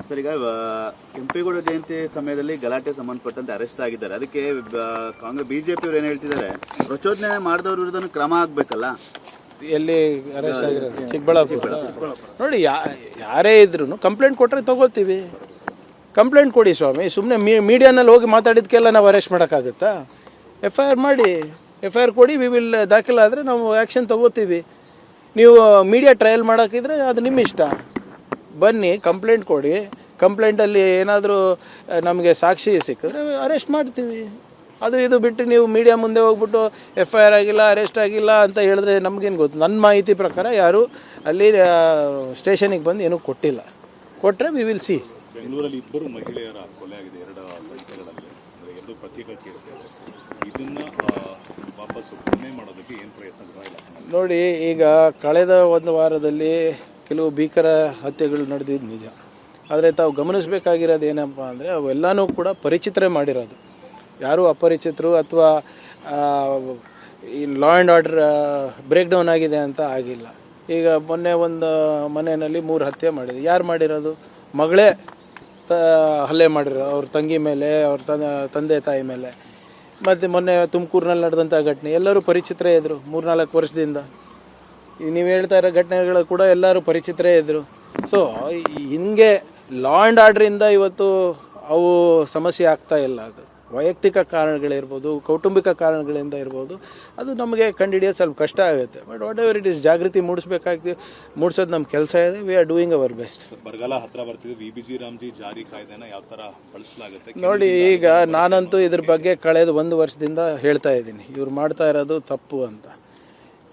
Sir, ಈಗ ಕೆಂಪೇಗೌಡ ಜಯಂತಿ ಸಮಯದಲ್ಲಿ ಗಲಾಟೆ ಸಂಬಂಧಪಟ್ಟಂತೆ ಅರೆಸ್ಟ್ ಆಗಿದ್ದಾರೆ. ಅದಕ್ಕೆ ಕಾಂಗ್ರೆಸ್ ಬಿಜೆಪಿ ಅವರು ಏನು ಹೇಳ್ತಿದ್ದಾರೆ, ಪ್ರಚೋದನೆ ಮಾಡಿದವ್ರ ವಿರುದ್ಧ ಕ್ರಮ ಆಗ್ಬೇಕಲ್ಲ. ಎಲ್ಲಿ ಅರೆಸ್ಟ್ ಆಗಿರೋದು? ಚಿಕ್ಕಬಳ್ಳಾಪುರ. ನೋಡಿ, ಯಾರೇ ಇದ್ರು ಕಂಪ್ಲೇಂಟ್ ಕೊಟ್ಟರೆ ತಗೋತೀವಿ. ಕಂಪ್ಲೇಂಟ್ ಕೊಡಿ ಸ್ವಾಮಿ. ಸುಮ್ಮನೆ ಮೀಡಿಯಾನಲ್ಲಿ ಹೋಗಿ ಮಾತಾಡಿದ್ಕೆಲ್ಲ ನಾವು ಅರೆಸ್ಟ್ ಮಾಡೋಕ್ಕಾಗುತ್ತಾ? FIR ಮಾಡಿ, FIR ಕೊಡಿ. ವಿ ವಿಲ್ ದಾಖಲಾದರೆ ನಾವು ಆ್ಯಕ್ಷನ್ ತಗೋತೀವಿ. ನೀವು ಮೀಡಿಯಾ ಟ್ರಯಲ್ ಮಾಡೋಕ್ಕಿದ್ರೆ ಅದು ನಿಮ್ಮ ಇಷ್ಟ. ಬನ್ನಿ, ಕಂಪ್ಲೇಂಟ್ ಕೊಡಿ. ಕಂಪ್ಲೇಂಟಲ್ಲಿ ಏನಾದರೂ ನಮಗೆ ಸಾಕ್ಷಿ ಸಿಕ್ಕಿದ್ರೆ ಅರೆಸ್ಟ್ ಮಾಡ್ತೀವಿ. ಅದು ಇದು ಬಿಟ್ಟು ನೀವು ಮೀಡಿಯಾ ಮುಂದೆ ಹೋಗ್ಬಿಟ್ಟು FIR ಆಗಿಲ್ಲ, ಅರೆಸ್ಟ್ ಆಗಿಲ್ಲ ಅಂತ ಹೇಳಿದ್ರೆ ನಮಗೇನು ಗೊತ್ತು? ನನ್ನ ಮಾಹಿತಿ ಪ್ರಕಾರ ಯಾರು ಅಲ್ಲಿ ಸ್ಟೇಷನಿಗೆ ಬಂದು ಏನೂ ಕೊಟ್ಟಿಲ್ಲ. ಕೊಟ್ಟರೆ ವಿ ವಿಲ್ ಸಿ. ಬೆಂಗಳೂರಲ್ಲಿ ಇಬ್ಬರು ಮಹಿಳೆಯರ ಕೊಲೆ ಆಗಿದೆ, 2 ಗಂಟೆಗಳಲ್ಲಿ, 2 ಪ್ರತ್ಯೇಕ ಕೇಸ್ಗಳು. ಇದನ್ನು ವಾಪಸ್ಸು ಕಡಿಮೆ ಮಾಡೋದಕ್ಕೆ ಏನು ಪ್ರಯತ್ನ ಇಲ್ಲ? ನೋಡಿ, ಈಗ ಕಳೆದ ಒಂದು ವಾರದಲ್ಲಿ ಕೆಲವು ಭೀಕರ ಹತ್ಯೆಗಳು ನಡೆದಿದ್ದು ನಿಜ. ಆದರೆ ತಾವು ಗಮನಿಸಬೇಕಾಗಿರೋದು ಏನಪ್ಪ ಅಂದರೆ, ಅವೆಲ್ಲನೂ ಕೂಡ ಪರಿಚಿತರೇ ಮಾಡಿರೋದು. ಯಾರೂ ಅಪರಿಚಿತರು ಅಥವಾ ಈ law and order break down ಆಗಿದೆ ಅಂತ ಆಗಿಲ್ಲ. ಈಗ ಮೊನ್ನೆ ಒಂದು ಮನೆಯಲ್ಲಿ 3 ಹತ್ಯೆ ಮಾಡಿದೆ. ಯಾರು ಮಾಡಿರೋದು? ಮಗಳೇ ಹಲ್ಲೆ ಮಾಡಿರೋ, ಅವ್ರ ತಂಗಿ ಮೇಲೆ, ಅವ್ರ ತಂದೆ ತಾಯಿ ಮೇಲೆ. ಮತ್ತು ಮೊನ್ನೆ ತುಮಕೂರಿನಲ್ಲಿ ನಡೆದಂಥ ಘಟನೆ ಎಲ್ಲರೂ ಪರಿಚಿತರೇ ಇದ್ದರು 3-4 ವರ್ಷದಿಂದ. ಈಗ ನೀವು ಹೇಳ್ತಾ ಇರೋ ಘಟನೆಗಳು ಕೂಡ ಎಲ್ಲರೂ ಪರಿಚಿತರೇ ಇದ್ದರು. ಸೊ ಹಿಂಗೆ ಲಾ ಆ್ಯಂಡ್ ಆರ್ಡ್ರಿಂದ ಇವತ್ತು ಅವು ಸಮಸ್ಯೆ ಆಗ್ತಾ ಇಲ್ಲ. ಅದು ವೈಯಕ್ತಿಕ ಕಾರಣಗಳಿರ್ಬೋದು, ಕೌಟುಂಬಿಕ ಕಾರಣಗಳಿಂದ ಇರ್ಬೋದು. ಅದು ನಮಗೆ ಕಂಡುಹಿಡಿಯೋದು ಸ್ವಲ್ಪ ಕಷ್ಟ ಆಗುತ್ತೆ. But what ever it is, ಜಾಗೃತಿ ಮೂಡಿಸೋದು ನಮ್ಮ ಕೆಲಸ ಇದೆ. We are doing hour best. ಬರಗಾಲ ಹತ್ರ ಬರ್ತಿದೆ. VBG ರಾಮ್ಜಿ ಜಾರಿ ಕಾಯ್ದೆನ ಯಾವ ಥರ ಬಳಸಲಾಗುತ್ತೆ? ನೋಡಿ, ಈಗ ನಾನಂತೂ ಇದ್ರ ಬಗ್ಗೆ ಕಳೆದ 1 ವರ್ಷದಿಂದ ಹೇಳ್ತಾ ಇದ್ದೀನಿ, ಇವ್ರು ಮಾಡ್ತಾ ಇರೋದು ತಪ್ಪು ಅಂತ.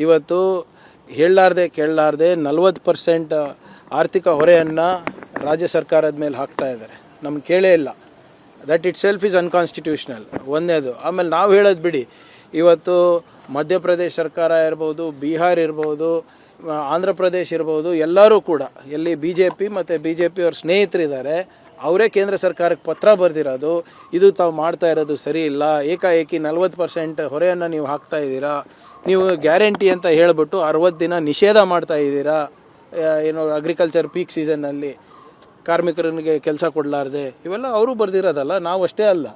ಇವತ್ತು ಹೇಳಲಾರ್ದೆ ಕೇಳಲಾರ್ದೆ 40% ಆರ್ಥಿಕ ಹೊರೆಯನ್ನು ರಾಜ್ಯ ಸರ್ಕಾರದ ಮೇಲೆ ಹಾಕ್ತಾ ಇದ್ದಾರೆ. ನಮ್ಗೆ ಕೇಳೇ ಇಲ್ಲ. That itself is unconstitutional, ಒಂದೇದು. ಆಮೇಲೆ ನಾವು ಹೇಳೋದು ಬಿಡಿ, ಇವತ್ತು ಮಧ್ಯಪ್ರದೇಶ ಸರ್ಕಾರ ಇರ್ಬೋದು, ಬಿಹಾರ್ ಇರ್ಬೋದು, ಆಂಧ್ರ ಪ್ರದೇಶ ಇರ್ಬೋದು, ಎಲ್ಲರೂ ಕೂಡ ಎಲ್ಲಿ BJP ಮತ್ತು BJP ಅವ್ರ ಸ್ನೇಹಿತರಿದ್ದಾರೆ, ಅವರೇ ಕೇಂದ್ರ ಸರ್ಕಾರಕ್ಕೆ ಪತ್ರ ಬರೆದಿರೋದು, ಇದು ತಾವು ಮಾಡ್ತಾ ಇರೋದು ಸರಿ ಇಲ್ಲ. ಏಕಾಏಕಿ 40% ಹೊರೆಯನ್ನು ನೀವು ಹಾಕ್ತಾ ಇದ್ದೀರಾ. ನೀವು ಗ್ಯಾರಂಟಿ ಅಂತ ಹೇಳಿಬಿಟ್ಟು 60 ದಿನ ನಿಷೇಧ ಮಾಡ್ತಾ ಇದ್ದೀರಾ. ಏನು ಅಗ್ರಿಕಲ್ಚರ್ ಪೀಕ್ ಸೀಸನ್ನಲ್ಲಿ ಕಾರ್ಮಿಕರಿಗೆ ಕೆಲಸ ಕೊಡಲಾರ್ದೆ. ಇವೆಲ್ಲ ಅವರು ಬರೆದಿರೋದಲ್ಲ, ನಾವು ಅಷ್ಟೇ ಅಲ್ಲ.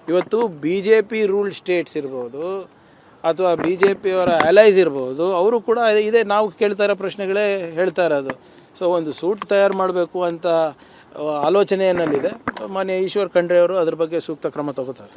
ಇವತ್ತು BJP ರೂಲ್ಡ್ ಸ್ಟೇಟ್ಸ್ ಇರ್ಬೋದು ಅಥವಾ BJP ಅವರ ಅಲೈಸ್ ಇರ್ಬೋದು, ಅವರು ಕೂಡ ಇದೇ ನಾವು ಕೇಳ್ತಾ ಇರೋ ಪ್ರಶ್ನೆಗಳೇ ಹೇಳ್ತಾ ಇರೋದು. ಸೊ ಒಂದು ಸೂಟ್ ತಯಾರು ಮಾಡಬೇಕು ಅಂತ ಆಲೋಚನೆಯಲ್ಲಿದೆ. ಮಾನ್ಯ ಈಶ್ವರ್ ಖಂಡ್ರೆ ಅವರು ಅದ್ರ ಬಗ್ಗೆ ಸೂಕ್ತ ಕ್ರಮ ತಗೋತಾರೆ.